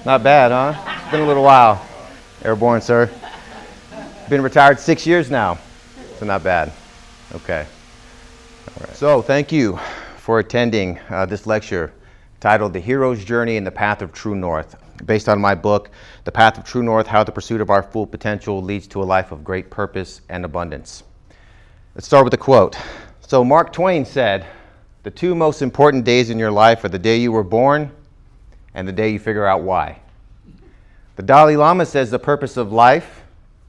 Not bad, huh? It's been a little while. Airborne, sir. Been retired 6 years now, so not bad. Okay. All right. So thank you for attending this lecture titled The Hero's Journey and the Path of True North, based on my book, The Path of True North, How the Pursuit of Our Full Potential Leads to a Life of Great Purpose and Abundance. Let's start with a quote. So Mark Twain said, "The two most important days in your life are the day you were born and the day you figure out why." The Dalai Lama says the purpose of life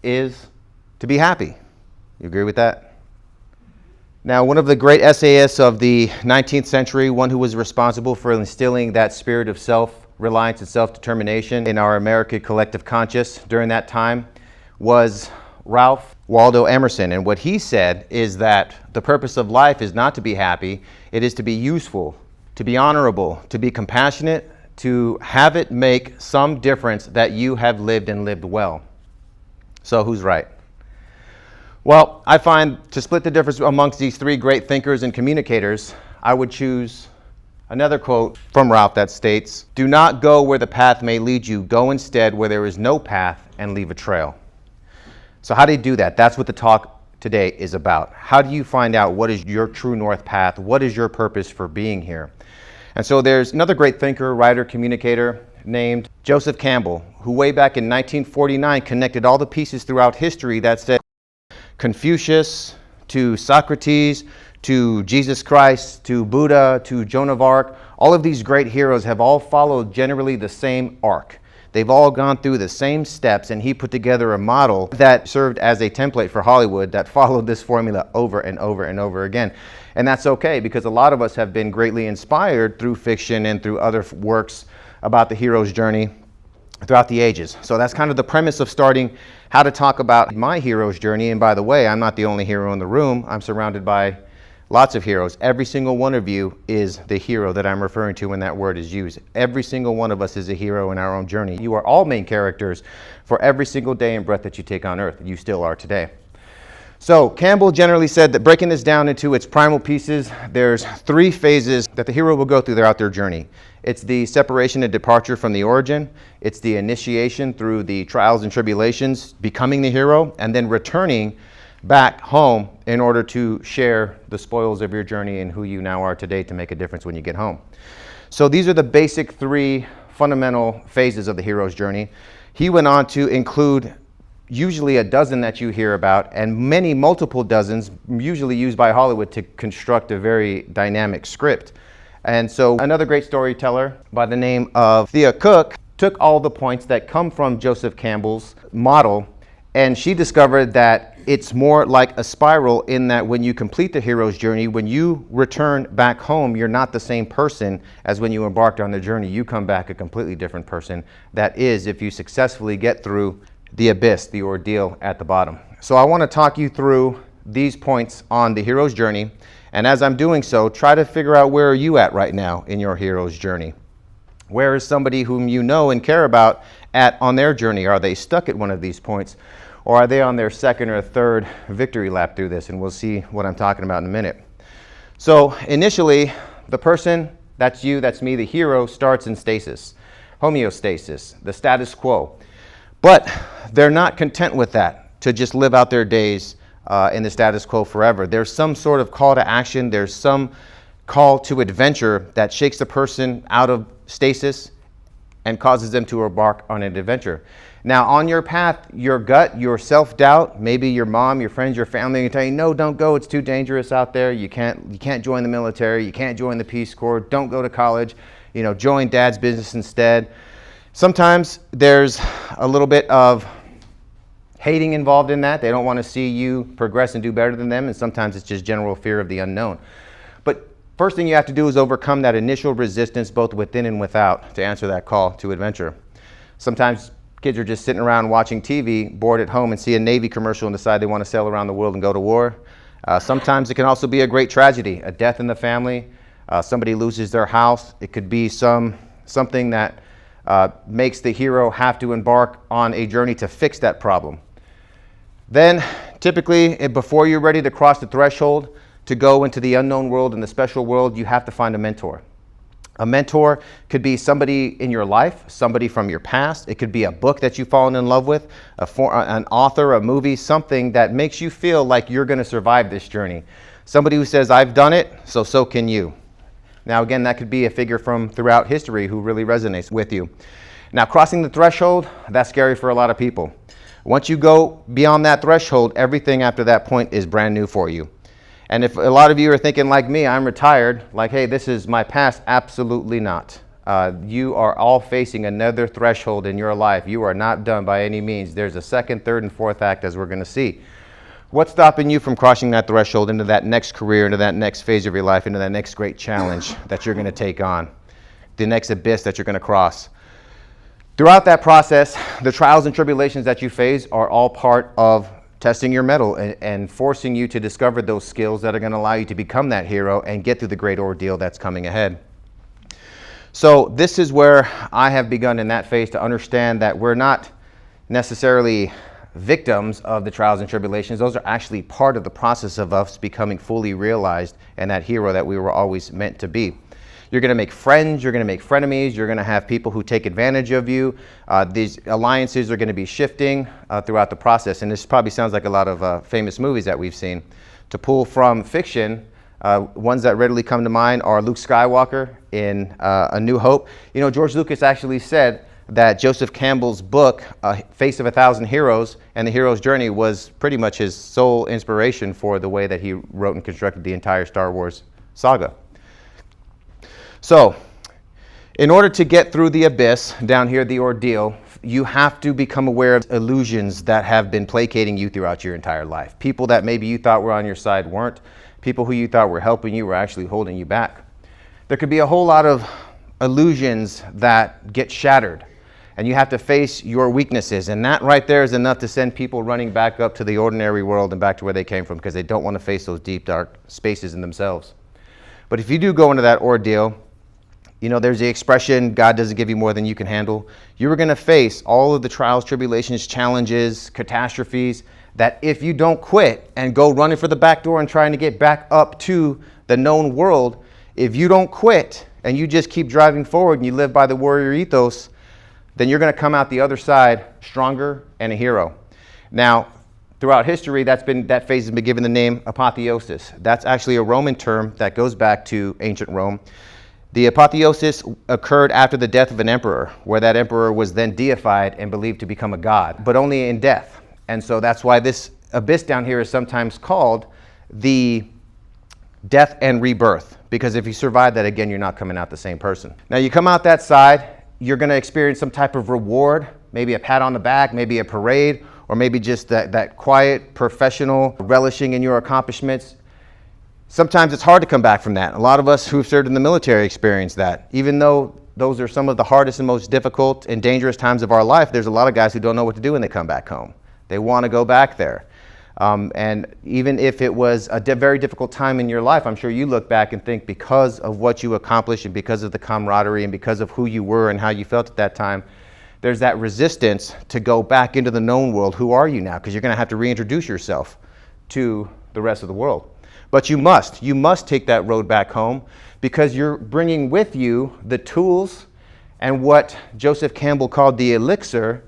is to be happy. You agree with that? Now, one of the great essayists of the 19th century, one who was responsible for instilling that spirit of self-reliance and self-determination in our American collective conscious during that time, was Ralph Waldo Emerson. And what he said is that the purpose of life is not to be happy, it is to be useful, to be honorable, to be compassionate, to have it make some difference that you have lived and lived well. So who's right? Well, I find to split the difference amongst these three great thinkers and communicators, I would choose another quote from Ralph that states, "Do not go where the path may lead you. Go instead where there is no path and leave a trail." So how do you do that? That's what the talk today is about. How do you find out what is your true north path? What is your purpose for being here? And so there's another great thinker, writer, communicator named Joseph Campbell, who way back in 1949 connected all the pieces throughout history that said Confucius to Socrates to Jesus Christ to Buddha to Joan of Arc. All of these great heroes have all followed generally the same arc. They've all gone through the same steps, and he put together a model that served as a template for Hollywood that followed this formula over and over and over again. And that's okay, because a lot of us have been greatly inspired through fiction and through other works about the hero's journey throughout the ages. So that's kind of the premise of starting how to talk about my hero's journey. And by the way, I'm not the only hero in the room. I'm surrounded by lots of heroes. Every single one of you is the hero that I'm referring to when that word is used. Every single one of us is a hero in our own journey. You are all main characters for every single day and breath that you take on earth. You still are today. So Campbell generally said that breaking this down into its primal pieces, there's three phases that the hero will go through throughout their journey. It's the separation and departure from the origin. It's the initiation through the trials and tribulations, becoming the hero, and then returning back home in order to share the spoils of your journey and who you now are today to make a difference when you get home. So these are the basic three fundamental phases of the hero's journey. He went on to include usually a dozen that you hear about, and many multiple dozens, usually used by Hollywood to construct a very dynamic script. And so another great storyteller by the name of Thea Cook took all the points that come from Joseph Campbell's model, and she discovered that it's more like a spiral in that when you complete the hero's journey, when you return back home, you're not the same person as when you embarked on the journey. You come back a completely different person. That is, if you successfully get through the abyss, the ordeal at the bottom. So I want to talk you through these points on the hero's journey. And as I'm doing so, try to figure out where are you at right now in your hero's journey. Where is somebody whom you know and care about at on their journey? Are they stuck at one of these points? Or are they on their second or third victory lap through this? And we'll see what I'm talking about in a minute. So initially, the person, that's you, that's me, the hero, starts in stasis, homeostasis, the status quo. But they're not content with that, to just live out their days in the status quo forever. There's some sort of call to action. There's some call to adventure that shakes the person out of stasis and causes them to embark on an adventure. Now, on your path, your gut, your self-doubt, maybe your mom, your friends, your family can tell you, no, don't go. It's too dangerous out there. You can't join the military. You can't join the Peace Corps. Don't go to college. Join dad's business instead. Sometimes there's a little bit of hating involved in that. They don't want to see you progress and do better than them, and sometimes it's just general fear of the unknown. But first thing you have to do is overcome that initial resistance, both within and without, to answer that call to adventure. Sometimes kids are just sitting around watching TV, bored at home, and see a Navy commercial and decide they want to sail around the world and go to war. Sometimes it can also be a great tragedy, a death in the family. Somebody loses their house. It could be something that makes the hero have to embark on a journey to fix that problem. Then, typically, before you're ready to cross the threshold to go into the unknown world and the special world, you have to find a mentor. A mentor could be somebody in your life, somebody from your past. It could be a book that you've fallen in love with, an author, a movie, something that makes you feel like you're going to survive this journey. Somebody who says, I've done it, so can you. Now, again, that could be a figure from throughout history who really resonates with you. Now, crossing the threshold, that's scary for a lot of people. Once you go beyond that threshold, everything after that point is brand new for you. And if a lot of you are thinking like me, I'm retired, like, hey, this is my past, absolutely not. You are all facing another threshold in your life. You are not done by any means. There's a second, third, and fourth act, as we're going to see. What's stopping you from crossing that threshold into that next career, into that next phase of your life, into that next great challenge that you're going to take on, the next abyss that you're going to cross? Throughout that process, the trials and tribulations that you face are all part of testing your mettle and forcing you to discover those skills that are going to allow you to become that hero and get through the great ordeal that's coming ahead. So this is where I have begun in that phase to understand that we're not necessarily victims of the trials and tribulations. Those are actually part of the process of us becoming fully realized and that hero that we were always meant to be. You're going to make friends, you're going to make frenemies, you're going to have people who take advantage of you. These alliances are going to be shifting throughout the process. And this probably sounds like a lot of famous movies that we've seen. To pull from fiction, ones that readily come to mind are Luke Skywalker in A New Hope. You know, George Lucas actually said that Joseph Campbell's book, Face of a Thousand Heroes, and the hero's journey was pretty much his sole inspiration for the way that he wrote and constructed the entire Star Wars saga. So, in order to get through the abyss, down here, the ordeal, you have to become aware of illusions that have been placating you throughout your entire life. People that maybe you thought were on your side weren't. People who you thought were helping you were actually holding you back. There could be a whole lot of illusions that get shattered, and you have to face your weaknesses. And that right there is enough to send people running back up to the ordinary world and back to where they came from, because they don't want to face those deep, dark spaces in themselves. But if you do go into that ordeal, you know, there's the expression, God doesn't give you more than you can handle. You are going to face all of the trials, tribulations, challenges, catastrophes, that if you don't quit and go running for the back door and trying to get back up to the known world, if you don't quit and you just keep driving forward and you live by the warrior ethos, then you're going to come out the other side stronger and a hero. Now, throughout history, that phase has been given the name apotheosis. That's actually a Roman term that goes back to ancient Rome. The apotheosis occurred after the death of an emperor, where that emperor was then deified and believed to become a god, but only in death. And so that's why this abyss down here is sometimes called the death and rebirth, because if you survive that again, you're not coming out the same person. Now you come out that side, you're going to experience some type of reward, maybe a pat on the back, maybe a parade, or maybe just that quiet, professional relishing in your accomplishments. Sometimes it's hard to come back from that. A lot of us who've served in the military experience that. Even though those are some of the hardest and most difficult and dangerous times of our life, there's a lot of guys who don't know what to do when they come back home. They want to go back there. And even if it was a very difficult time in your life, I'm sure you look back and think, because of what you accomplished and because of the camaraderie and because of who you were and how you felt at that time, there's that resistance to go back into the known world. Who are you now? Because you're going to have to reintroduce yourself to the rest of the world. But you must take that road back home, because you're bringing with you the tools and what Joseph Campbell called the elixir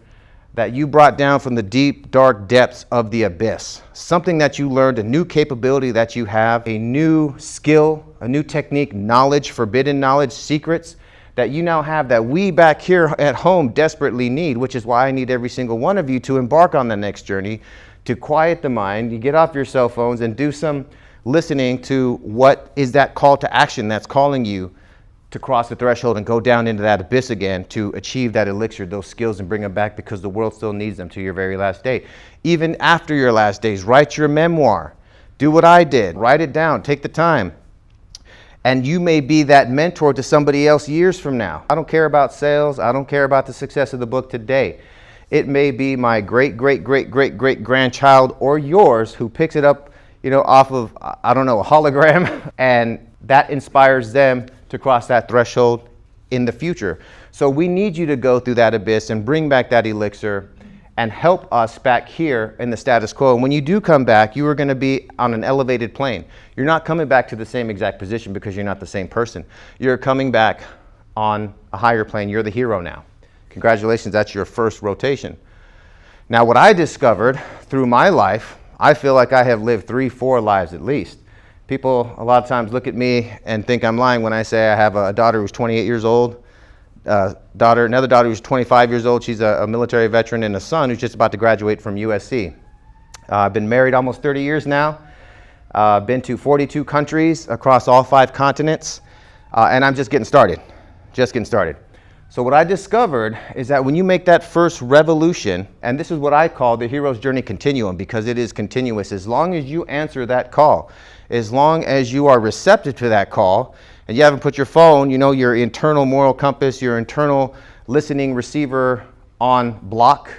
that you brought down from the deep, dark depths of the abyss. Something that you learned, a new capability that you have, a new skill, a new technique, knowledge, forbidden knowledge, secrets that you now have that we back here at home desperately need, which is why I need every single one of you to embark on the next journey, to quiet the mind, you get off your cell phones and do some listening to what is that call to action that's calling you to cross the threshold and go down into that abyss again to achieve that elixir, those skills, and bring them back, because the world still needs them to your very last day. Even after your last days, write your memoir. Do what I did. Write it down. Take the time. And you may be that mentor to somebody else years from now. I don't care about sales. I don't care about the success of the book today. It may be my great-great-great-great-great-grandchild or yours who picks it up, you know, off of, I don't know, a hologram, and that inspires them to cross that threshold in the future. So we need you to go through that abyss and bring back that elixir and help us back here in the status quo. And when you do come back, you are going to be on an elevated plane. You're not coming back to the same exact position, because you're not the same person. You're coming back on a higher plane. You're the hero now. Congratulations, that's your first rotation. Now, what I discovered through my life, I feel like I have lived 3-4 lives at least. People a lot of times look at me and think I'm lying when I say I have a daughter who's 28 years old, another daughter who's 25 years old. She's a military veteran, and a son who's just about to graduate from USC. I've been married almost 30 years now. Been to 42 countries across all 5 continents, and I'm just getting started. So what I discovered is that when you make that first revolution, and this is what I call the hero's journey continuum, because it is continuous. As long as you answer that call, as long as you are receptive to that call, and you haven't put your phone, your internal moral compass, your internal listening receiver on block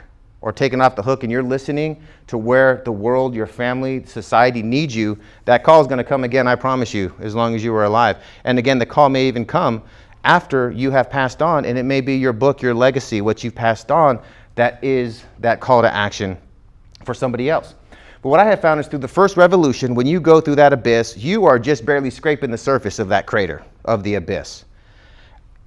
or taken off the hook, and you're listening to where the world, your family, society needs you, that call is going to come again, I promise you, as long as you are alive. And again, the call may even come after you have passed on, and it may be your book, your legacy, what you've passed on, that is that call to action for somebody else. But what I have found is through the first revolution, when you go through that abyss, you are just barely scraping the surface of that crater, of the abyss.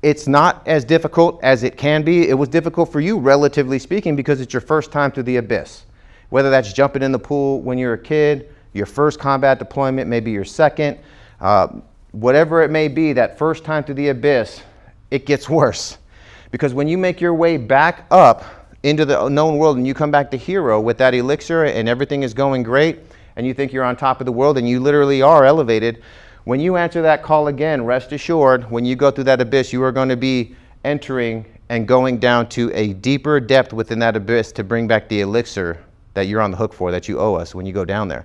It's not as difficult as it can be. It was difficult for you, relatively speaking, because it's your first time through the abyss. Whether that's jumping in the pool when you're a kid, your first combat deployment, maybe your second, whatever it may be, that first time through the abyss, it gets worse. Because when you make your way back up into the known world and you come back to hero with that elixir and everything is going great and you think you're on top of the world and you literally are elevated, when you answer that call again, rest assured, when you go through that abyss, you are going to be entering and going down to a deeper depth within that abyss to bring back the elixir that you're on the hook for, that you owe us when you go down there.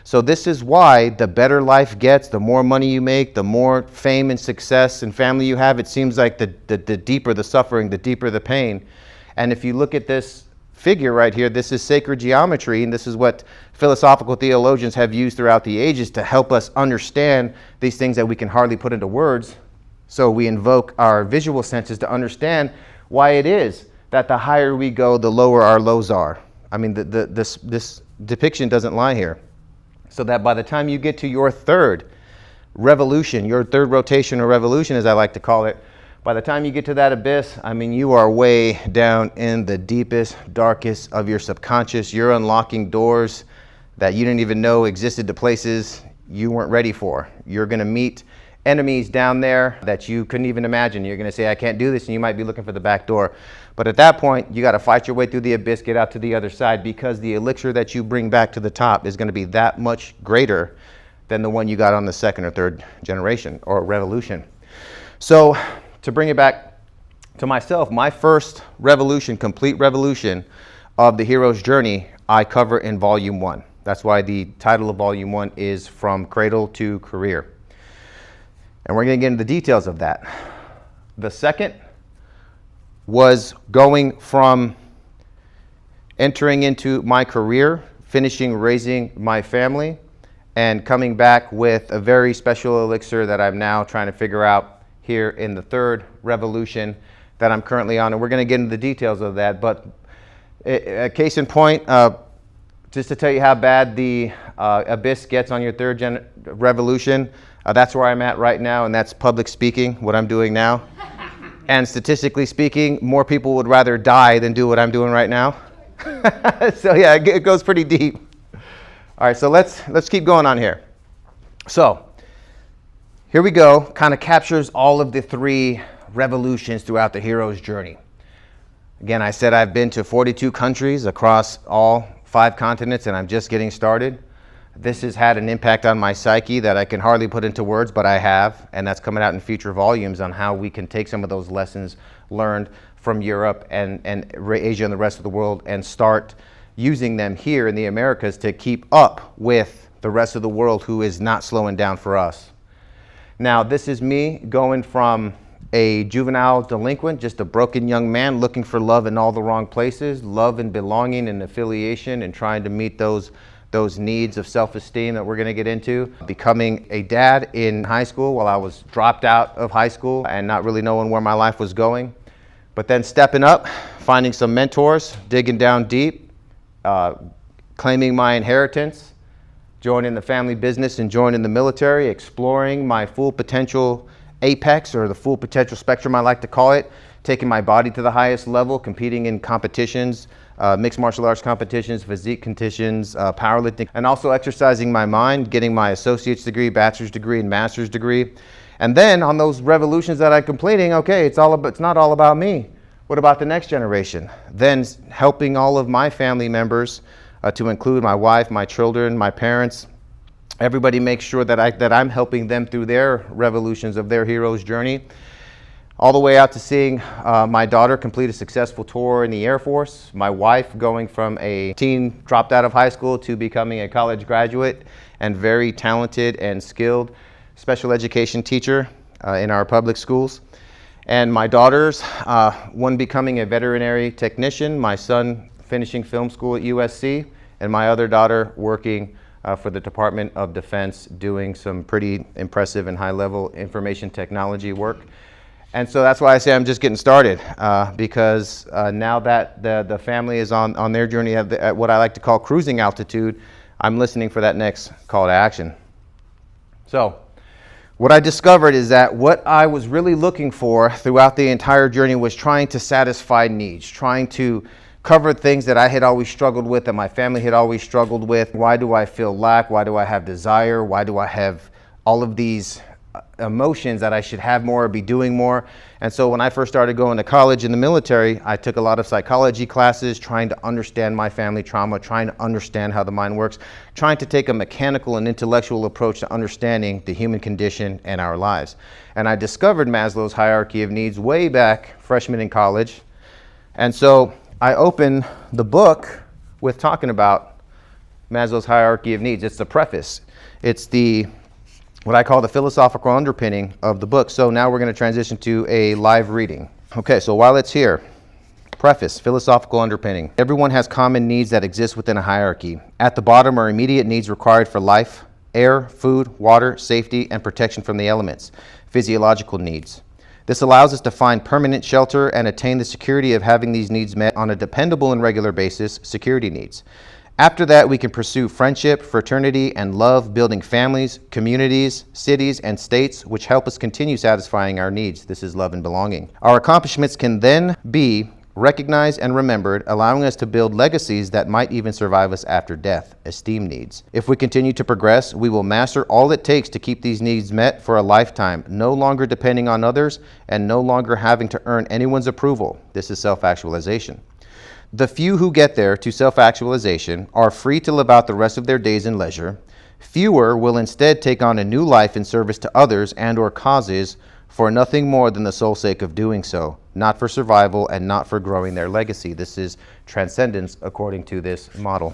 So this is why the better life gets, the more money you make, the more fame and success and family you have, it seems like the deeper the suffering, the deeper the pain. And if you look at this figure right here, this is sacred geometry, and this is what philosophical theologians have used throughout the ages to help us understand these things that we can hardly put into words. So we invoke our visual senses to understand why it is that the higher we go, the lower our lows are. I mean, this depiction doesn't lie here. So that by the time you get to your third revolution, your third rotation or revolution, as I like to call it, by the time you get to that abyss, I mean, you are way down in the deepest, darkest of your subconscious. You're unlocking doors that you didn't even know existed to places you weren't ready for. You're going to meet enemies down there that you couldn't even imagine. You're going to say, I can't do this, and you might be looking for the back door. But at that point, you got to fight your way through the abyss, get out to the other side, because the elixir that you bring back to the top is going to be that much greater than the one you got on the second or third generation or revolution. So to bring it back to myself, my first revolution, complete revolution of the hero's journey, I cover in volume 1. That's why the title of volume 1 is From Cradle to Career. And we're going to get into the details of that. The second was going from entering into my career, finishing raising my family, and coming back with a very special elixir that I'm now trying to figure out here in the third revolution that I'm currently on. And we're going to get into the details of that. But a case in point, just to tell you how bad the abyss gets on your third revolution, that's where I'm at right now, and that's public speaking, what I'm doing now. And statistically speaking, more people would rather die than do what I'm doing right now. So yeah, it goes pretty deep. All right, so let's keep going on here. So here we go, kind of captures all of the 3 revolutions throughout the hero's journey. Again, I said I've been to 42 countries across all 5 continents, and I'm just getting started. This has had an impact on my psyche that I can hardly put into words, but I have, and that's coming out in future volumes on how we can take some of those lessons learned from Europe and Asia and the rest of the world and start using them here in the Americas to keep up with the rest of the world who is not slowing down for us. Now, this is me going from a juvenile delinquent, just a broken young man looking for love in all the wrong places, love and belonging and affiliation, and trying to meet those needs of self-esteem that we're going to get into. Becoming a dad in high school while I was dropped out of high school and not really knowing where my life was going. But then stepping up, finding some mentors, digging down deep, claiming my inheritance, joining the family business and joining the military, exploring my full potential apex, or the full potential spectrum I like to call it, taking my body to the highest level, competing in competitions, mixed martial arts competitions, physique competitions, powerlifting, and also exercising my mind, getting my associate's degree, bachelor's degree, and master's degree. And then on those revolutions that I'm completing, okay, it's not all about me. What about the next generation? Then helping all of my family members, to include my wife, my children, my parents, everybody makes sure that I'm helping them through their revolutions of their hero's journey, all the way out to seeing my daughter complete a successful tour in the Air Force, my wife going from a teen dropped out of high school to becoming a college graduate and very talented and skilled special education teacher in our public schools. And my daughters, one becoming a veterinary technician, my son finishing film school at USC, and my other daughter working for the Department of Defense, doing some pretty impressive and high-level information technology work. And so that's why I say I'm just getting started, because now that the family is on their journey at what I like to call cruising altitude, I'm listening for that next call to action. So what I discovered is that what I was really looking for throughout the entire journey was trying to satisfy needs, trying to cover things that I had always struggled with, that my family had always struggled with. Why do I feel lack? Why do I have desire? Why do I have all of these emotions that I should have more or be doing more? And so when I first started going to college in the military, I took a lot of psychology classes, trying to understand my family trauma, trying to understand how the mind works, trying to take a mechanical and intellectual approach to understanding the human condition and our lives. And I discovered Maslow's hierarchy of needs way back freshman in college. And so I opened the book with talking about Maslow's hierarchy of needs. It's the preface. It's what I call the philosophical underpinning of the book. So now we're going to transition to a live reading. Okay, so while it's here, preface, philosophical underpinning. Everyone has common needs that exist within a hierarchy. At the bottom are immediate needs required for life: air, food, water, safety, and protection from the elements. Physiological needs. This allows us to find permanent shelter and attain the security of having these needs met on a dependable and regular basis, security needs. After that, we can pursue friendship, fraternity, and love, building families, communities, cities, and states, which help us continue satisfying our needs. This is love and belonging. Our accomplishments can then be recognized and remembered, allowing us to build legacies that might even survive us after death, esteem needs. If we continue to progress, we will master all it takes to keep these needs met for a lifetime, no longer depending on others and no longer having to earn anyone's approval. This is self-actualization. The few who get there to self-actualization are free to live out the rest of their days in leisure. Fewer will instead take on a new life in service to others and/or causes for nothing more than the sole sake of doing so, not for survival and not for growing their legacy. This is transcendence according to this model.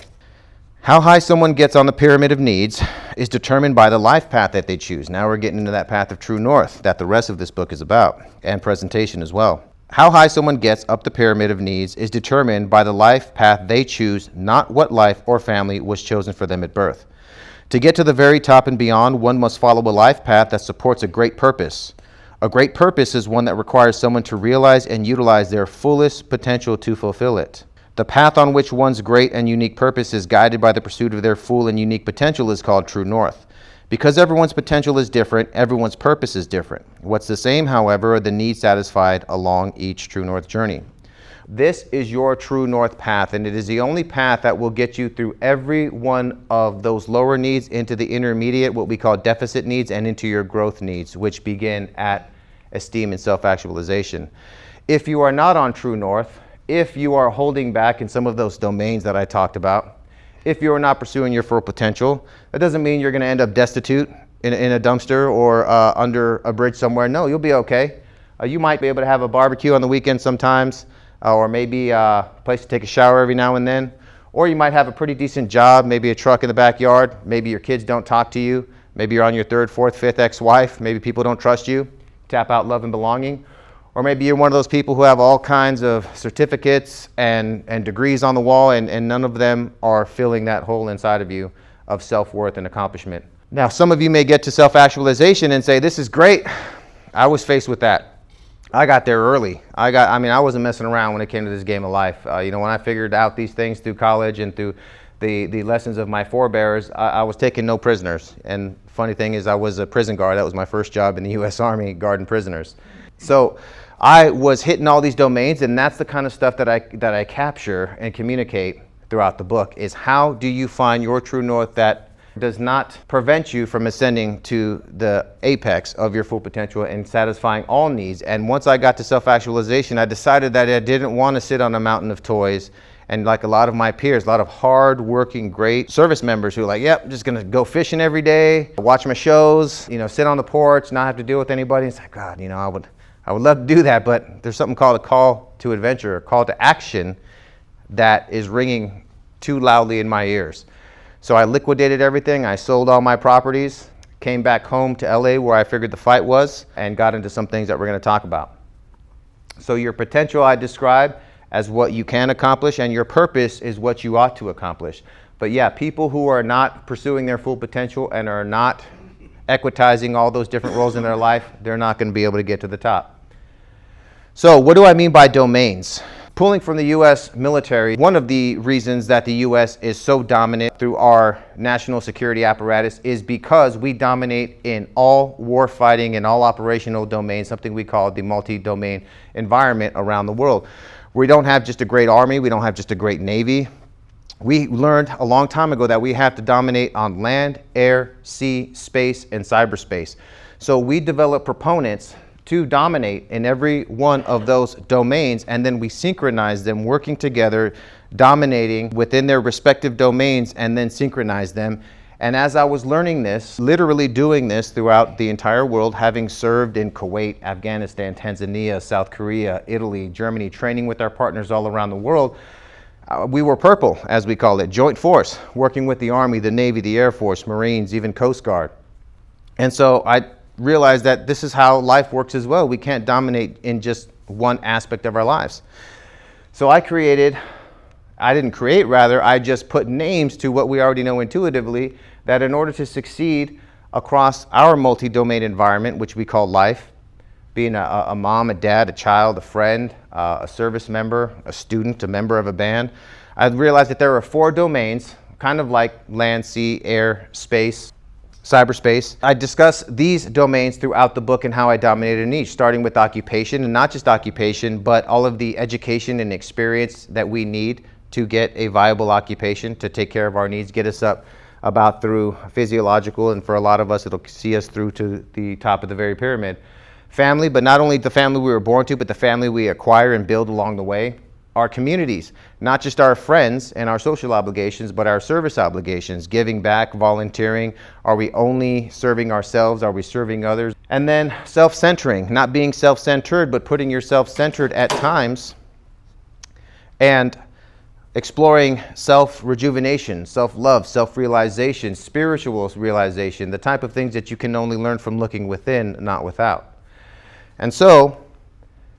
How high someone gets on the pyramid of needs is determined by the life path that they choose. Now we're getting into that path of true north that the rest of this book is about, and presentation as well. How high someone gets up the pyramid of needs is determined by the life path they choose, not what life or family was chosen for them at birth. To get to the very top and beyond, one must follow a life path that supports a great purpose. A great purpose is one that requires someone to realize and utilize their fullest potential to fulfill it. The path on which one's great and unique purpose is guided by the pursuit of their full and unique potential is called true north. Because everyone's potential is different, everyone's purpose is different. What's the same, however, are the needs satisfied along each true north journey. This is your true north path, and it is the only path that will get you through every one of those lower needs into the intermediate, what we call deficit needs, and into your growth needs, which begin at esteem and self-actualization. If you are not on true north, if you are holding back in some of those domains that I talked about, if you are not pursuing your full potential, that doesn't mean you're going to end up destitute in a dumpster or under a bridge somewhere. No, you'll be okay. You might be able to have a barbecue on the weekend sometimes, or maybe a place to take a shower every now and then. Or you might have a pretty decent job, maybe a truck in the backyard. Maybe your kids don't talk to you. Maybe you're on your third, fourth, fifth ex-wife. Maybe people don't trust you. Tap out love and belonging. Or maybe you're one of those people who have all kinds of certificates and degrees on the wall, and none of them are filling that hole inside of you of self-worth and accomplishment. Now, some of you may get to self-actualization and say, this is great. I was faced with that. I got there early. I wasn't messing around when it came to this game of life. When I figured out these things through college and through the lessons of my forebears, I was taking no prisoners. And funny thing is, I was a prison guard. That was my first job in the U.S. Army, guarding prisoners. So I was hitting all these domains, and that's the kind of stuff that I capture and communicate throughout the book, is how do you find your true north that does not prevent you from ascending to the apex of your full potential and satisfying all needs. And once I got to self-actualization, I decided that I didn't want to sit on a mountain of toys. And like a lot of my peers, a lot of hard-working, great service members who are like, yep, I'm just gonna go fishing every day, watch my shows, sit on the porch, not have to deal with anybody. It's like, God, I would love to do that, but there's something called a call to adventure, a call to action that is ringing too loudly in my ears. So I liquidated everything, I sold all my properties, came back home to LA where I figured the fight was, and got into some things that we're gonna talk about. So your potential I describe as what you can accomplish, and your purpose is what you ought to accomplish. But yeah, people who are not pursuing their full potential and are not equitizing all those different roles in their life, they're not gonna be able to get to the top. So what do I mean by domains? Pulling from the U.S. military, one of the reasons that the U.S. is so dominant through our national security apparatus is because we dominate in all war fighting and all operational domains, something we call the multi-domain environment around the world. We don't have just a great army, we don't have just a great navy. We learned a long time ago that we have to dominate on land, air, sea, space, and cyberspace. So we develop proponents to dominate in every one of those domains, and then we synchronize them, working together, dominating within their respective domains, and then synchronize them. And as I was learning this, literally doing this throughout the entire world, having served in Kuwait, Afghanistan, Tanzania, South Korea, Italy, Germany, training with our partners all around the world, we were purple, as we call it, joint force, working with the Army, the Navy, the Air Force, Marines, even Coast Guard. And so I realize that this is how life works as well. We can't dominate in just one aspect of our lives. So I just put names to what we already know intuitively, that in order to succeed across our multi-domain environment, which we call life, being a mom, a dad, a child, a friend, a service member, a student, a member of a band, I realized that there are 4 domains, kind of like land, sea, air, space, cyberspace. I discuss these domains throughout the book and how I dominated in each, starting with occupation, and not just occupation, but all of the education and experience that we need to get a viable occupation, to take care of our needs, get us up about through physiological, and for a lot of us, it'll see us through to the top of the very pyramid. Family, but not only the family we were born to, but the family we acquire and build along the way. Our communities, not just our friends and our social obligations, but our service obligations, giving back, volunteering. Are we only serving ourselves? Are we serving others? And then self-centering, not being self-centered, but putting yourself centered at times, and exploring self-rejuvenation, self-love, self-realization, spiritual realization, the type of things that you can only learn from looking within, not without. And so,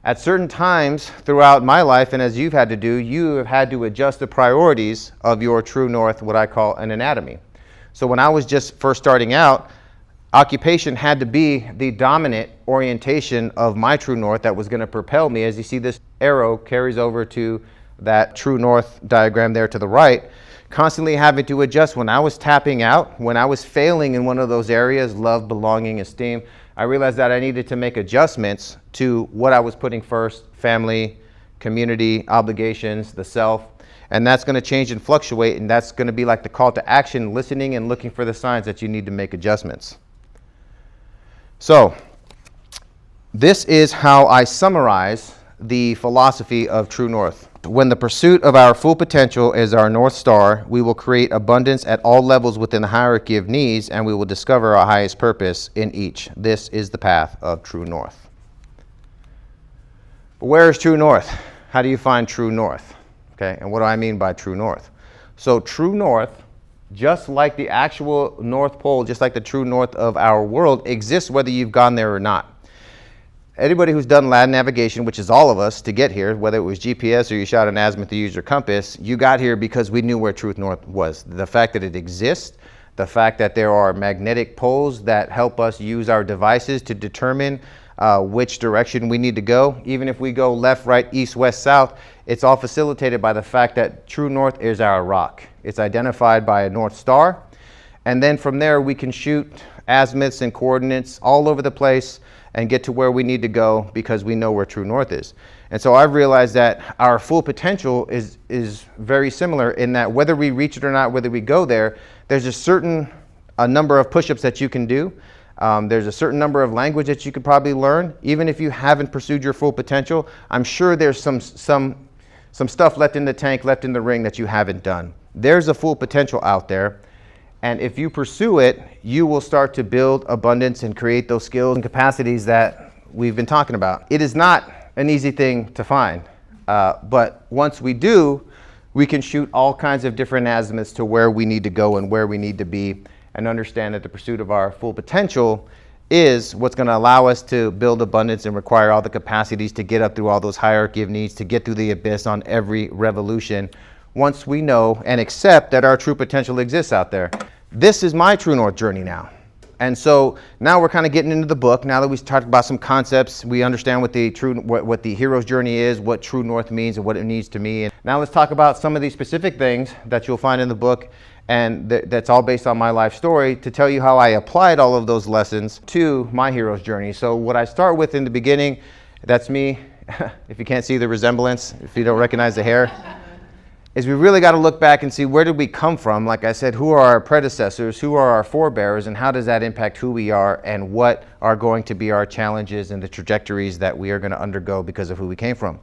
at certain times throughout my life, and as you've had to do, you have had to adjust the priorities of your true north, what I call an anatomy. So when I was just first starting out, occupation had to be the dominant orientation of my true north that was going to propel me. As you see, this arrow carries over to that true north diagram there to the right, constantly having to adjust. When I was tapping out, when I was failing in one of those areas, love, belonging, esteem, I realized that I needed to make adjustments to what I was putting first: family, community, obligations, the self. And that's going to change and fluctuate, and that's going to be like the call to action, listening and looking for the signs that you need to make adjustments. So, this is how I summarize the philosophy of True North. When the pursuit of our full potential is our North Star, we will create abundance at all levels within the hierarchy of needs, and we will discover our highest purpose in each. This is the path of True North. But where is True North? How do you find True North? Okay, and what do I mean by True North? So True North, just like the actual North Pole, just like the true north of our world, exists whether you've gone there or not. Anybody who's done land navigation, which is all of us, to get here, whether it was GPS or you shot an azimuth to use your compass, you got here because we knew where True North was. The fact that it exists, the fact that there are magnetic poles that help us use our devices to determine which direction we need to go. Even if we go left, right, east, west, south, it's all facilitated by the fact that True North is our rock. It's identified by a North Star. And then from there, we can shoot azimuths and coordinates all over the place and get to where we need to go because we know where true north is. And so I've realized that our full potential is very similar in that whether we reach it or not, whether we go there, there's a number of push-ups that you can do. There's a certain number of language that you could probably learn. Even if you haven't pursued your full potential, I'm sure there's some stuff left in the tank, left in the ring that you haven't done. There's a full potential out there. And if you pursue it, you will start to build abundance and create those skills and capacities that we've been talking about. It is not an easy thing to find, but once we do, we can shoot all kinds of different azimuths to where we need to go and where we need to be, and understand that the pursuit of our full potential is what's going to allow us to build abundance and require all the capacities to get up through all those hierarchy of needs, to get through the abyss on every revolution, once we know and accept that our true potential exists out there. This is my True North journey now. And so now we're kind of getting into the book. Now that we've talked about some concepts, we understand what the hero's journey is, what True North means, and what it means to me. And now let's talk about some of these specific things that you'll find in the book, and that's all based on my life story, to tell you how I applied all of those lessons to my hero's journey. So what I start with in the beginning, that's me. If you can't see the resemblance, if you don't recognize the hair, is we really got to look back and see where did we come from. Like I said, who are our predecessors, who are our forebears, and how does that impact who we are, and what are going to be our challenges and the trajectories that we are going to undergo because of who we came from.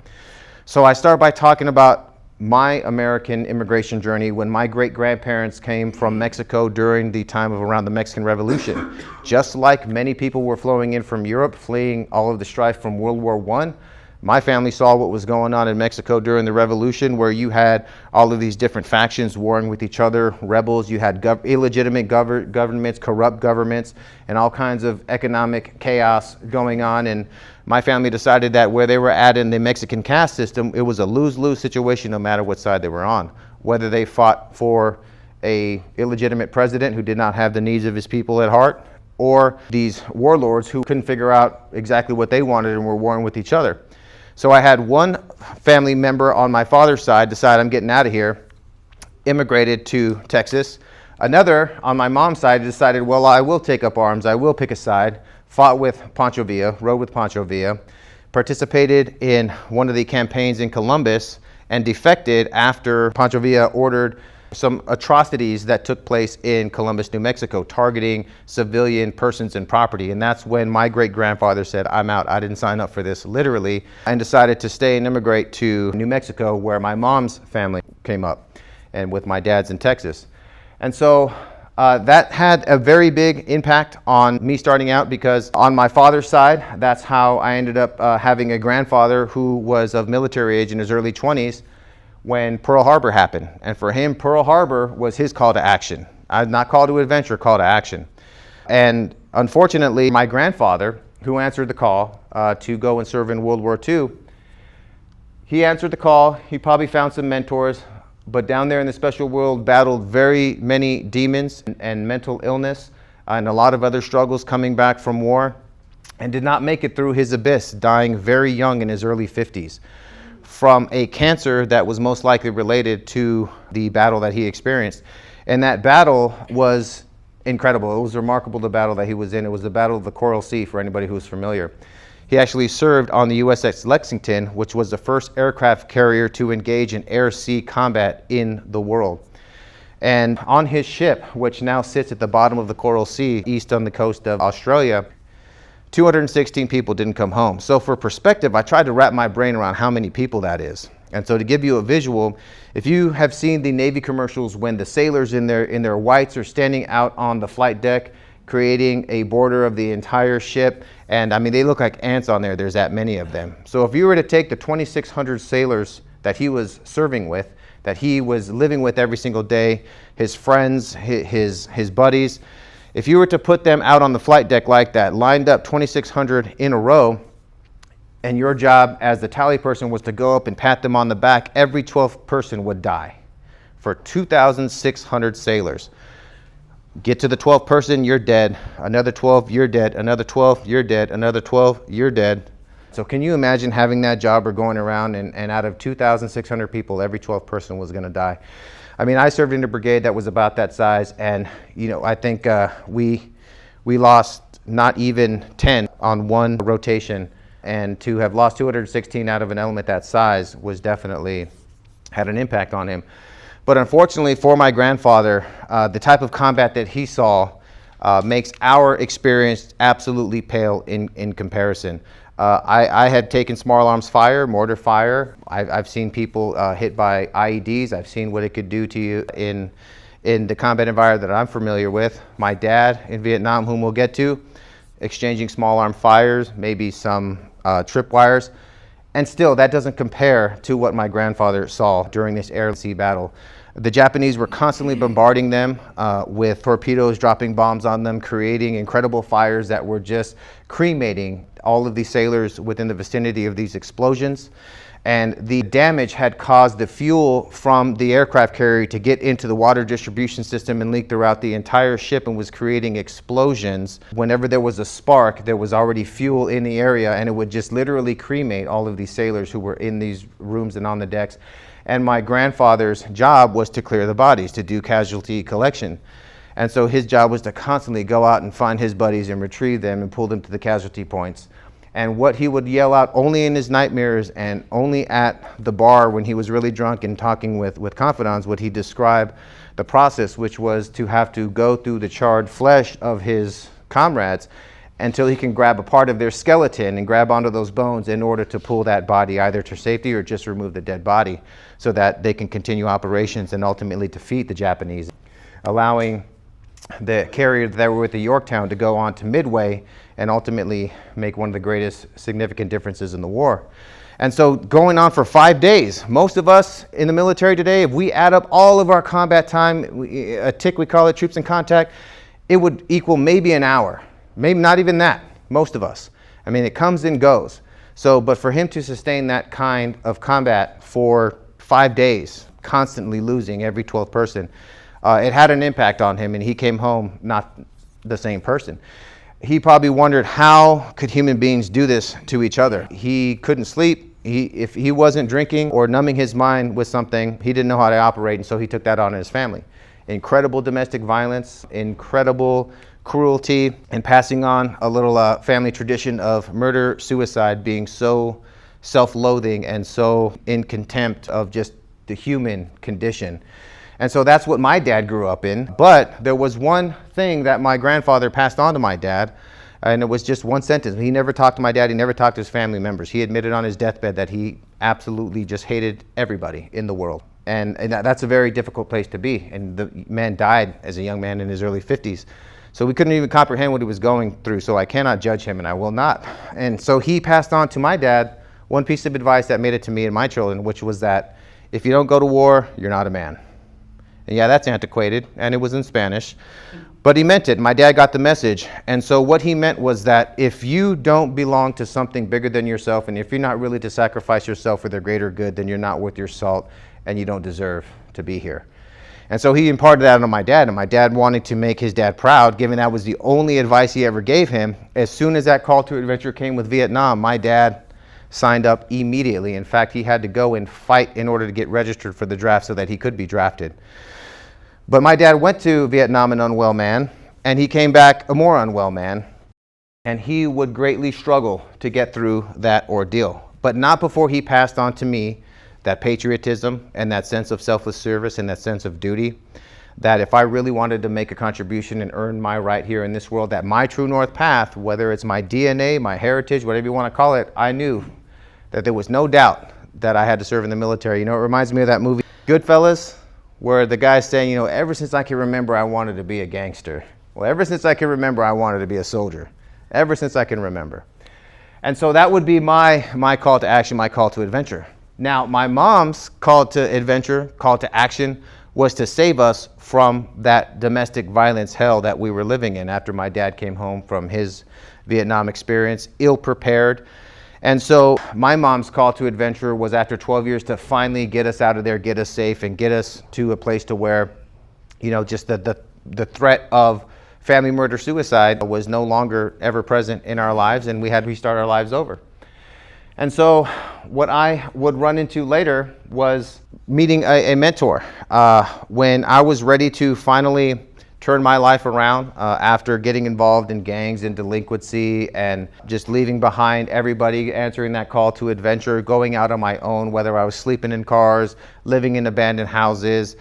So I start by talking about my American immigration journey when my great-grandparents came from Mexico during the time of around the Mexican Revolution. Just like many people were flowing in from Europe, fleeing all of the strife from World War I, my family saw what was going on in Mexico during the revolution, where you had all of these different factions warring with each other, rebels, you had illegitimate governments, corrupt governments, and all kinds of economic chaos going on. And my family decided that where they were at in the Mexican caste system, it was a lose-lose situation no matter what side they were on. Whether they fought for a illegitimate president who did not have the needs of his people at heart, or these warlords who couldn't figure out exactly what they wanted and were warring with each other. So I had one family member on my father's side decide, I'm getting out of here, immigrated to Texas. Another on my mom's side decided, well, I will take up arms, I will pick a side, fought with Pancho Villa, rode with Pancho Villa, participated in one of the campaigns in Columbus, and defected after Pancho Villa ordered some atrocities that took place in Columbus, New Mexico, targeting civilian persons and property. And that's when my great-grandfather said, I'm out. I didn't sign up for this, literally, and decided to stay and immigrate to New Mexico, where my mom's family came up, and with my dad's in Texas. And so that had a very big impact on me starting out, because on my father's side, that's how I ended up having a grandfather who was of military age in his early 20s, when Pearl Harbor happened. And for him, Pearl Harbor was his call to action. Not call to adventure, call to action. And unfortunately, my grandfather, who answered the call to go and serve in World War II, he answered the call. He probably found some mentors, but down there in the special world battled very many demons and mental illness and a lot of other struggles coming back from war, and did not make it through his abyss, dying very young in his early 50s. From a cancer that was most likely related to the battle that he experienced. And that battle was incredible. It was remarkable, the battle that he was in. It was the Battle of the Coral Sea, for anybody who's familiar. He actually served on the USS Lexington, which was the first aircraft carrier to engage in air-sea combat in the world. And on his ship, which now sits at the bottom of the Coral Sea, east on the coast of Australia, 216 people didn't come home. So for perspective, I tried to wrap my brain around how many people that is. And so to give you a visual, if you have seen the Navy commercials when the sailors in their whites are standing out on the flight deck, creating a border of the entire ship, and I mean, they look like ants on there, there's that many of them. So if you were to take the 2,600 sailors that he was serving with, that he was living with every single day, his friends, his buddies, if you were to put them out on the flight deck like that, lined up 2,600 in a row, and your job as the tally person was to go up and pat them on the back, every 12th person would die for 2,600 sailors. Get to the 12th person, you're dead. Another 12, you're dead. Another 12, you're dead. Another 12, you're dead. So can you imagine having that job or going around and out of 2,600 people, every 12th person was going to die? I mean, I served in a brigade that was about that size, and I think we lost not even 10 on one rotation, and to have lost 216 out of an element that size was definitely had an impact on him. But unfortunately for my grandfather, the type of combat that he saw makes our experience absolutely pale in comparison. I had taken small arms fire, mortar fire. I've seen people hit by IEDs. I've seen what it could do to you in the combat environment that I'm familiar with. My dad in Vietnam, whom we'll get to, exchanging small arm fires, maybe some tripwires. And still, that doesn't compare to what my grandfather saw during this air-sea battle. The Japanese were constantly bombarding them with torpedoes, dropping bombs on them, creating incredible fires that were just cremating all of these sailors within the vicinity of these explosions. And the damage had caused the fuel from the aircraft carrier to get into the water distribution system and leak throughout the entire ship, and was creating explosions. Whenever there was a spark, there was already fuel in the area, and it would just literally cremate all of these sailors who were in these rooms and on the decks. And my grandfather's job was to clear the bodies, to do casualty collection. And so his job was to constantly go out and find his buddies and retrieve them and pull them to the casualty points. And what he would yell out only in his nightmares and only at the bar when he was really drunk and talking with confidants would he describe the process, which was to have to go through the charred flesh of his comrades until he can grab a part of their skeleton and grab onto those bones in order to pull that body either to safety or just remove the dead body so that they can continue operations and ultimately defeat the Japanese, allowing the carrier that were with the Yorktown to go on to Midway and ultimately make one of the greatest significant differences in the war. And so going on for 5 days, most of us in the military today, if we add up all of our combat time, a TIC we call it, troops in contact, it would equal maybe an hour, maybe not even that, most of us. I mean, it comes and goes. So, but for him to sustain that kind of combat for 5 days, constantly losing every 12th person, it had an impact on him, and he came home not the same person. He probably wondered, how could human beings do this to each other? He couldn't sleep. If he wasn't drinking or numbing his mind with something, he didn't know how to operate, and so he took that on his family. Incredible domestic violence, incredible cruelty, and passing on a little family tradition of murder, suicide, being so self-loathing and so in contempt of just the human condition. And so that's what my dad grew up in. But there was one thing that my grandfather passed on to my dad, and it was just one sentence. He never talked to my dad. He never talked to his family members. He admitted on his deathbed that he absolutely just hated everybody in the world. And that's a very difficult place to be. And the man died as a young man in his early 50s. So we couldn't even comprehend what he was going through. So I cannot judge him, and I will not. And so he passed on to my dad one piece of advice that made it to me and my children, which was that if you don't go to war, you're not a man. And yeah, that's antiquated, and it was in Spanish, but he meant it. My dad got the message. And so what he meant was that if you don't belong to something bigger than yourself, and if you're not willing to sacrifice yourself for the greater good, then you're not worth your salt, and you don't deserve to be here. And so he imparted that on my dad, and my dad wanted to make his dad proud, given that was the only advice he ever gave him. As soon as that call to adventure came with Vietnam, my dad signed up immediately. In fact, he had to go and fight in order to get registered for the draft so that he could be drafted. But my dad went to Vietnam an unwell man, and he came back a more unwell man, and he would greatly struggle to get through that ordeal. But not before he passed on to me that patriotism and that sense of selfless service and that sense of duty, that if I really wanted to make a contribution and earn my right here in this world, that my true north path, whether it's my DNA, my heritage, whatever you want to call it, I knew that there was no doubt that I had to serve in the military. You know, it reminds me of that movie, Goodfellas, where the guy's saying, you know, ever since I can remember, I wanted to be a gangster. Well, ever since I can remember, I wanted to be a soldier. Ever since I can remember. And so that would be my call to action, my call to adventure. Now, my mom's call to adventure, call to action, was to save us from that domestic violence hell that we were living in after my dad came home from his Vietnam experience, ill-prepared. And so my mom's call to adventure was after 12 years to finally get us out of there, get us safe, and get us to a place to where, you know, just the threat of family murder, suicide was no longer ever present in our lives, and we had to restart our lives over. And so what I would run into later was meeting a mentor. When I was ready to finally turn my life around after getting involved in gangs and delinquency and just leaving behind everybody, answering that call to adventure, going out on my own, whether I was sleeping in cars, living in abandoned houses,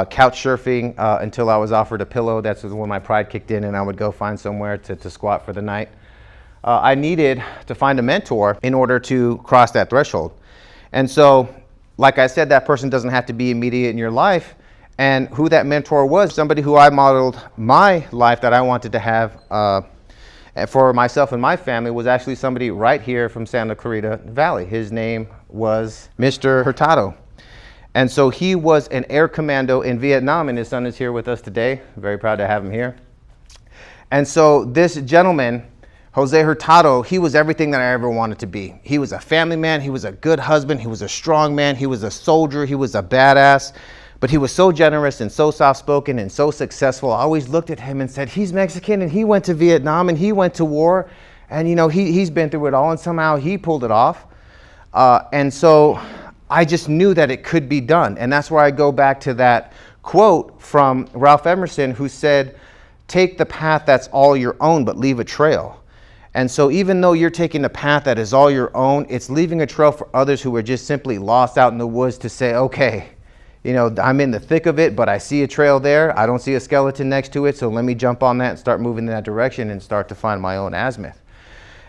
couch surfing until I was offered a pillow. That's when my pride kicked in and I would go find somewhere to squat for the night. I needed to find a mentor in order to cross that threshold. And so, like I said, that person doesn't have to be immediate in your life. And who that mentor was, somebody who I modeled my life that I wanted to have for myself and my family, was actually somebody right here from Santa Clarita Valley. His name was Mr. Hurtado. And so he was an air commando in Vietnam, and his son is here with us today. Very proud to have him here. And so this gentleman, Jose Hurtado, he was everything that I ever wanted to be. He was a family man, he was a good husband, he was a strong man, he was a soldier, he was a badass, but he was so generous and so soft-spoken and so successful. I always looked at him and said, he's Mexican and he went to Vietnam and he went to war, and he's been through it all, and somehow he pulled it off. And so I just knew that it could be done. And that's where I go back to that quote from Ralph Emerson, who said, take the path that's all your own, but leave a trail. And so even though you're taking a path that is all your own, it's leaving a trail for others who are just simply lost out in the woods to say, okay, I'm in the thick of it, but I see a trail there. I don't see a skeleton next to it, so let me jump on that and start moving in that direction and start to find my own azimuth.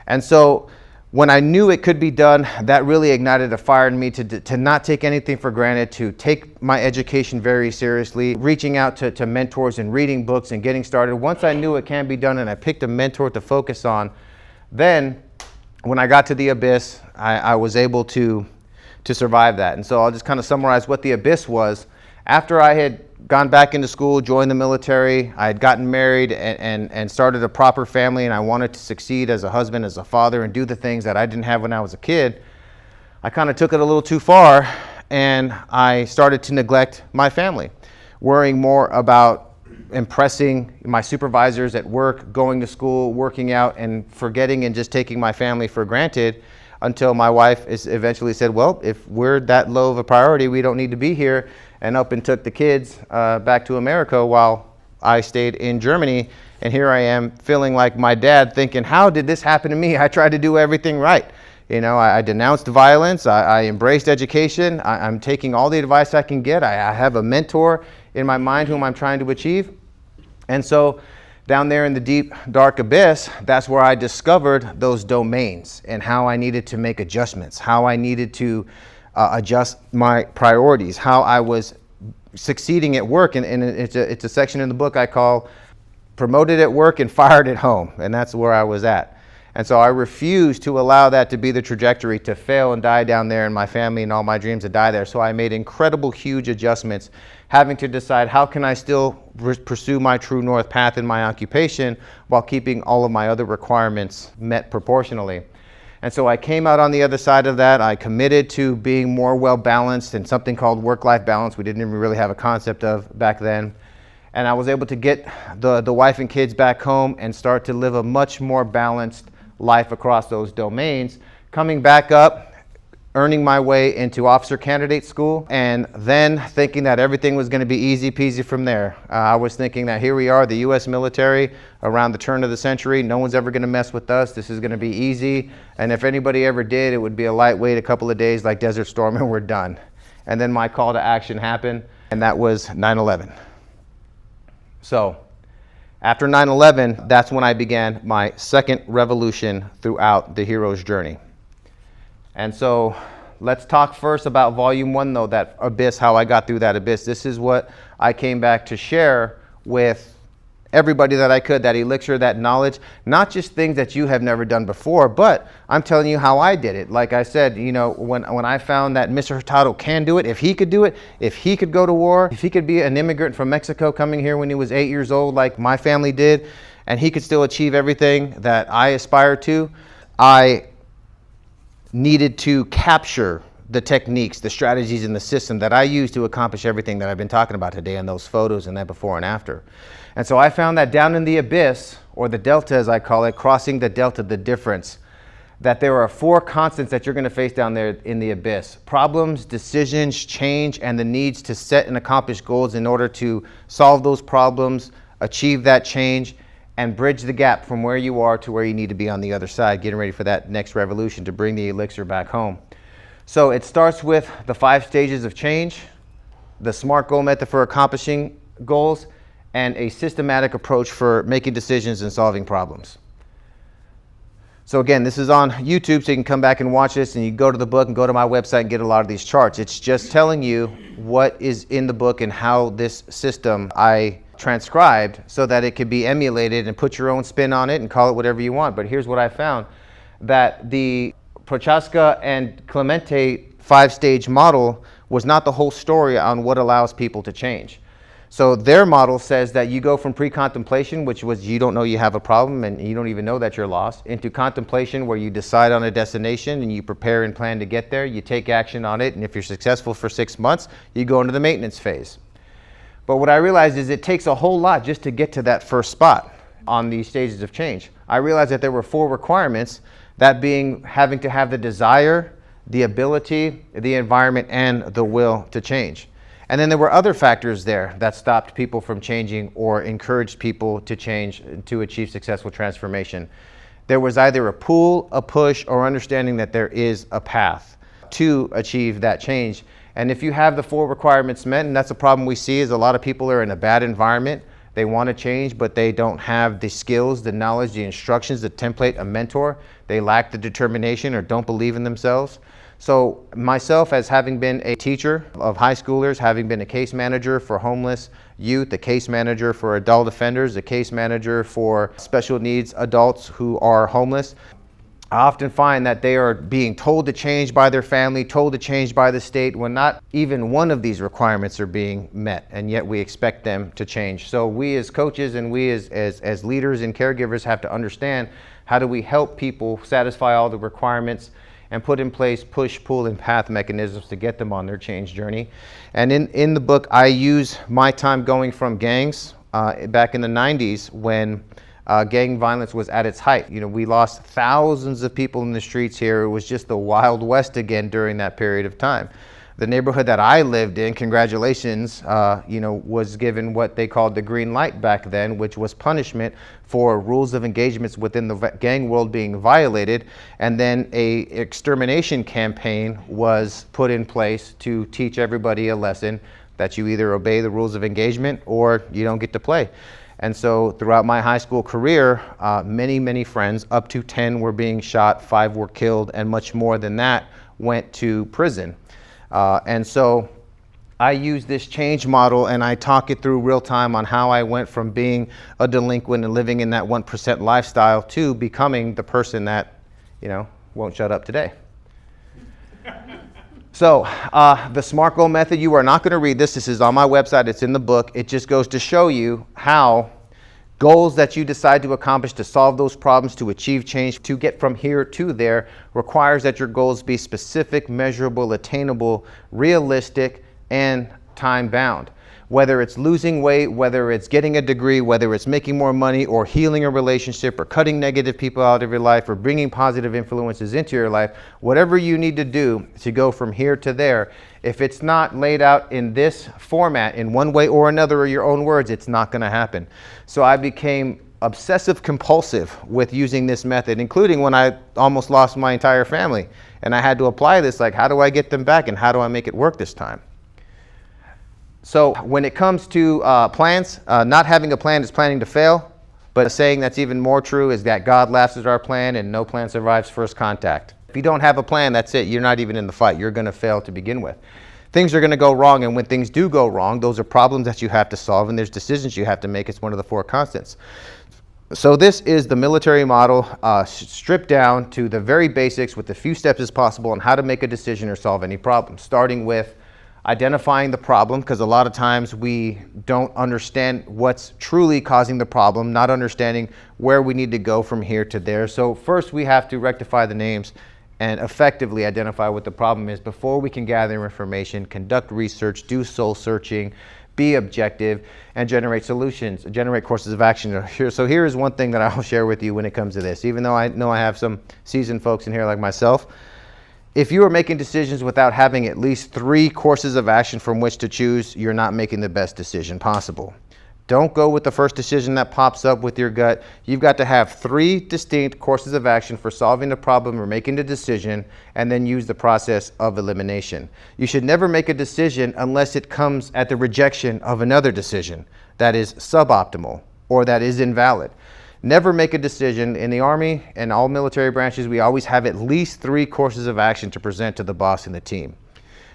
And so when I knew it could be done, that really ignited a fire in me to not take anything for granted, to take my education very seriously, reaching out to mentors and reading books and getting started. Once I knew it can be done and I picked a mentor to focus on, then when I got to the Abyss, I was able to survive that. And so I'll just kind of summarize what the Abyss was. After I had gone back into school, joined the military, I had gotten married and started a proper family, and I wanted to succeed as a husband, as a father, and do the things that I didn't have when I was a kid. I kind of took it a little too far, and I started to neglect my family, worrying more about impressing my supervisors at work, going to school, working out, and forgetting and just taking my family for granted, until my wife eventually said, well, if we're that low of a priority, we don't need to be here, and up and took the kids back to America while I stayed in Germany. And here I am feeling like my dad, thinking, how did this happen to me? I tried to do everything right. I denounced violence, I embraced education, I'm taking all the advice I can get, I have a mentor in my mind whom I'm trying to achieve. And so down there in the deep, dark abyss, that's where I discovered those domains and how I needed to make adjustments, how I needed to adjust my priorities, how I was succeeding at work. And it's a section in the book I call Promoted at Work and Fired at Home. And that's where I was at. And so I refused to allow that to be the trajectory, to fail and die down there, and my family and all my dreams to die there. So I made incredible, huge adjustments, having to decide how can I still pursue my true north path in my occupation while keeping all of my other requirements met proportionally. And so I came out on the other side of that. I committed to being more well-balanced and something called work-life balance we didn't even really have a concept of back then. And I was able to get the wife and kids back home and start to live a much more balanced life across those domains, coming back up, earning my way into officer candidate school, and then thinking that everything was going to be easy peasy from there. I was thinking that here we are, the U.S. military, around the turn of the century. No one's ever going to mess with us. This is going to be easy. And if anybody ever did, it would be a lightweight, a couple of days like Desert Storm, and we're done. And then my call to action happened, and that was 9/11. So after 9/11, that's when I began my second revolution throughout the hero's journey. And so let's talk first about volume 1, though, that abyss, how I got through that abyss. This is what I came back to share with everybody that I could, that elixir, that knowledge, not just things that you have never done before, but I'm telling you how I did it. Like I said, when I found that Mr. Hurtado can do it, if he could do it, if he could go to war, if he could be an immigrant from Mexico coming here when he was 8 years old, like my family did, and he could still achieve everything that I aspire to, I needed to capture the techniques, the strategies, and the system that I use to accomplish everything that I've been talking about today in those photos and that before and after. And so I found that down in the abyss, or the delta as I call it, crossing the delta, the difference, that there are 4 constants that you're going to face down there in the abyss: problems, decisions, change, and the needs to set and accomplish goals in order to solve those problems, achieve that change, and bridge the gap from where you are to where you need to be on the other side, getting ready for that next revolution to bring the elixir back home. So it starts with the 5 stages of change, the SMART goal method for accomplishing goals, and a systematic approach for making decisions and solving problems. So again, this is on YouTube, so you can come back and watch this, and you go to the book and go to my website and get a lot of these charts. It's just telling you what is in the book and how this system I transcribed so that it could be emulated and put your own spin on it and call it whatever you want. But here's what I found, that the Prochaska and Clemente 5-stage model was not the whole story on what allows people to change. So their model says that you go from pre-contemplation, which was you don't know you have a problem and you don't even know that you're lost, into contemplation, where you decide on a destination and you prepare and plan to get there. You take action on it, and if you're successful for 6 months, you go into the maintenance phase. But what I realized is it takes a whole lot just to get to that first spot on these stages of change. I realized that there were 4 requirements, that being having to have the desire, the ability, the environment, and the will to change. And then there were other factors there that stopped people from changing or encouraged people to change to achieve successful transformation. There was either a pull, a push, or understanding that there is a path to achieve that change. And if you have the 4 requirements met, and that's a problem we see, is a lot of people are in a bad environment. They want to change, but they don't have the skills, the knowledge, the instructions, the template, a mentor. They lack the determination or don't believe in themselves. So myself, as having been a teacher of high schoolers, having been a case manager for homeless youth, a case manager for adult offenders, a case manager for special needs adults who are homeless, I often find that they are being told to change by their family, told to change by the state, when not even one of these requirements are being met, and yet we expect them to change. So we as coaches and we as leaders and caregivers have to understand, how do we help people satisfy all the requirements and put in place push, pull, and path mechanisms to get them on their change journey. And in the book, I use my time going from gangs back in the 90s when gang violence was at its height. You know, we lost thousands of people in the streets here. It was just the Wild West again during that period of time. The neighborhood that I lived in, congratulations, was given what they called the green light back then, which was punishment for rules of engagements within the gang world being violated. And then a extermination campaign was put in place to teach everybody a lesson that you either obey the rules of engagement or you don't get to play. And so throughout my high school career, many friends, up to 10 were being shot, 5 were killed, and much more than that went to prison. And so I use this change model and I talk it through real time on how I went from being a delinquent and living in that 1% lifestyle to becoming the person that, won't shut up today. So the SMART goal method, you are not going to read this. This is on my website. It's in the book. It just goes to show you how goals that you decide to accomplish to solve those problems, to achieve change, to get from here to there, requires that your goals be specific, measurable, attainable, realistic, and time-bound. Whether it's losing weight, whether it's getting a degree, whether it's making more money, or healing a relationship, or cutting negative people out of your life, or bringing positive influences into your life, whatever you need to do to go from here to there, if it's not laid out in this format in one way or another, or your own words, it's not going to happen. So I became obsessive compulsive with using this method, including when I almost lost my entire family. And I had to apply this, like, how do I get them back and how do I make it work this time? So when it comes to plans, not having a plan is planning to fail. But a saying that's even more true is that God laughs at our plan and no plan survives first contact. If you don't have a plan, that's it. You're not even in the fight. You're going to fail to begin with. Things are going to go wrong, and when things do go wrong, those are problems that you have to solve, and there's decisions you have to make. It's one of the 4 constants. So this is the military model, stripped down to the very basics with as few steps as possible on how to make a decision or solve any problem, starting with identifying the problem, because a lot of times we don't understand what's truly causing the problem, not understanding where we need to go from here to there. So first we have to rectify the names and effectively identify what the problem is before we can gather information, conduct research, do soul searching, be objective, and generate solutions, generate courses of action. So here is one thing that I'll share with you when it comes to this, even though I know I have some seasoned folks in here like myself. If you are making decisions without having at least 3 courses of action from which to choose, you're not making the best decision possible. Don't go with the first decision that pops up with your gut. You've got to have 3 distinct courses of action for solving the problem or making the decision, and then use the process of elimination. You should never make a decision unless it comes at the rejection of another decision that is suboptimal or that is invalid. Never make a decision. In the Army and all military branches, we always have at least 3 courses of action to present to the boss and the team.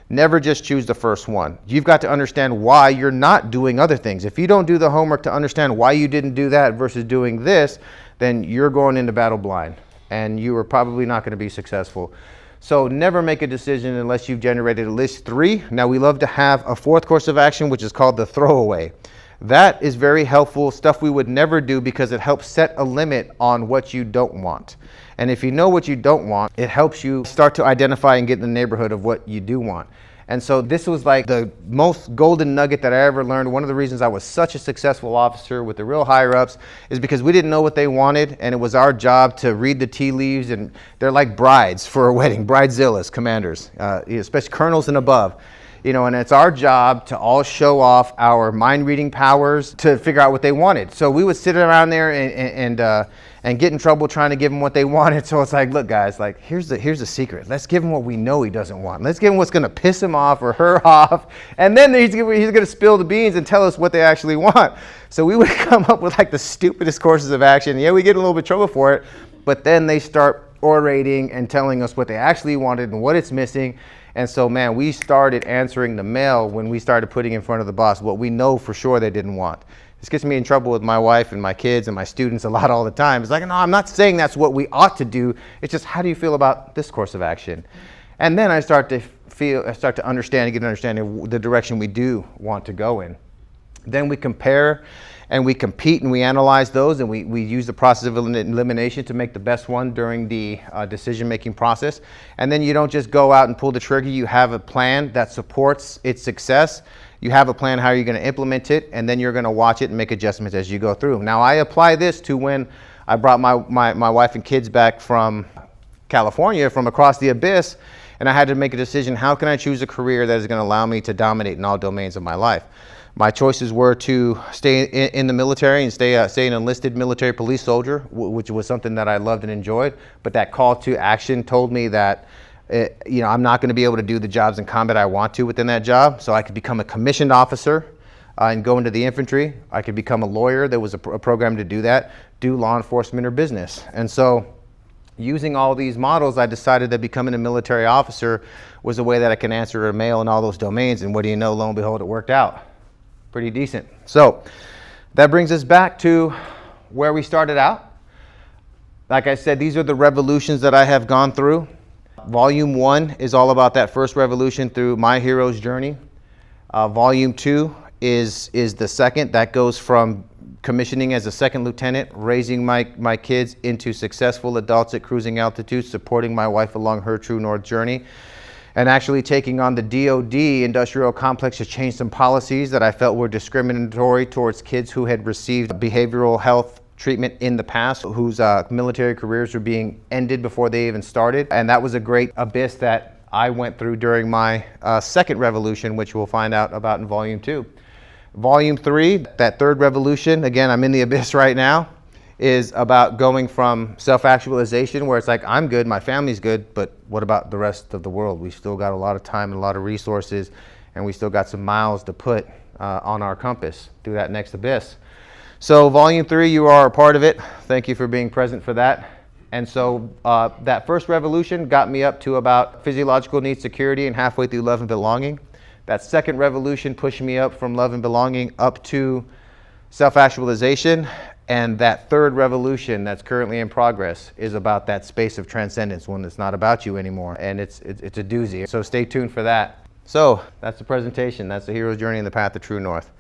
Never just choose the first one. You've got to understand why you're not doing other things. If you don't do the homework to understand why you didn't do that versus doing this, then you're going into battle blind and you are probably not going to be successful. So never make a decision unless you've generated at least 3. Now we love to have a 4th course of action, which is called the throwaway. That is very helpful, stuff we would never do because it helps set a limit on what you don't want. And if you know what you don't want, it helps you start to identify and get in the neighborhood of what you do want. And so this was like the most golden nugget that I ever learned. One of the reasons I was such a successful officer with the real higher ups is because we didn't know what they wanted, and it was our job to read the tea leaves, and they're like brides for a wedding, bridezillas, commanders, especially colonels and above. And it's our job to all show off our mind reading powers to figure out what they wanted. So we would sit around there and get in trouble trying to give them what they wanted. So it's like, look guys, like here's the secret. Let's give him what we know he doesn't want. Let's give him what's going to piss him off or her off. And then he's going to spill the beans and tell us what they actually want. So we would come up with like the stupidest courses of action. Yeah, we get a little bit of trouble for it, but then they start orating and telling us what they actually wanted and what it's missing. And so, man, we started answering the mail when we started putting in front of the boss what we know for sure they didn't want. This gets me in trouble with my wife and my kids and my students a lot all the time. It's like, no, I'm not saying that's what we ought to do. It's just, how do you feel about this course of action? And then I start to understand and get an understanding of the direction we do want to go in. Then we compare and we compete and we analyze those, and we use the process of elimination to make the best one during the decision-making process. And then you don't just go out and pull the trigger. You have a plan that supports its success. You have a plan how you're going to implement it, and then you're going to watch it and make adjustments as you go through. Now, I apply this to when I brought my wife and kids back from California, from across the abyss, and I had to make a decision, how can I choose a career that is going to allow me to dominate in all domains of my life? My choices were to stay in the military and stay an enlisted military police soldier, which was something that I loved and enjoyed. But that call to action told me that I'm not going to be able to do the jobs in combat I want to within that job. So I could become a commissioned officer and go into the infantry. I could become a lawyer. There was a program to do that, do law enforcement or business. And so using all these models, I decided that becoming a military officer was a way that I can answer a mail in all those domains. And what do you know, lo and behold, it worked out pretty decent. So that brings us back to where we started out. Like I said, these are the revolutions that I have gone through. Volume 1 is all about that first revolution through my hero's journey. Volume 2 is the second. That goes from commissioning as a second lieutenant, raising my kids into successful adults at cruising altitude, supporting my wife along her true north journey, and actually taking on the DoD industrial complex to change some policies that I felt were discriminatory towards kids who had received behavioral health treatment in the past, whose military careers were being ended before they even started. And that was a great abyss that I went through during my second revolution, which we'll find out about in Volume 2. Volume 3, that third revolution, again, I'm in the abyss right now, is about going from self-actualization, where it's like, I'm good, my family's good, but what about the rest of the world? We've still got a lot of time and a lot of resources, and we still got some miles to put on our compass through that next abyss. So Volume 3, you are a part of it. Thank you for being present for that. And so that first revolution got me up to about physiological needs, security, and halfway through love and belonging. That second revolution pushed me up from love and belonging up to self-actualization. And that third revolution that's currently in progress is about that space of transcendence, one that's not about you anymore. And it's a doozy. So stay tuned for that. So that's the presentation. That's the hero's journey and the path to true north.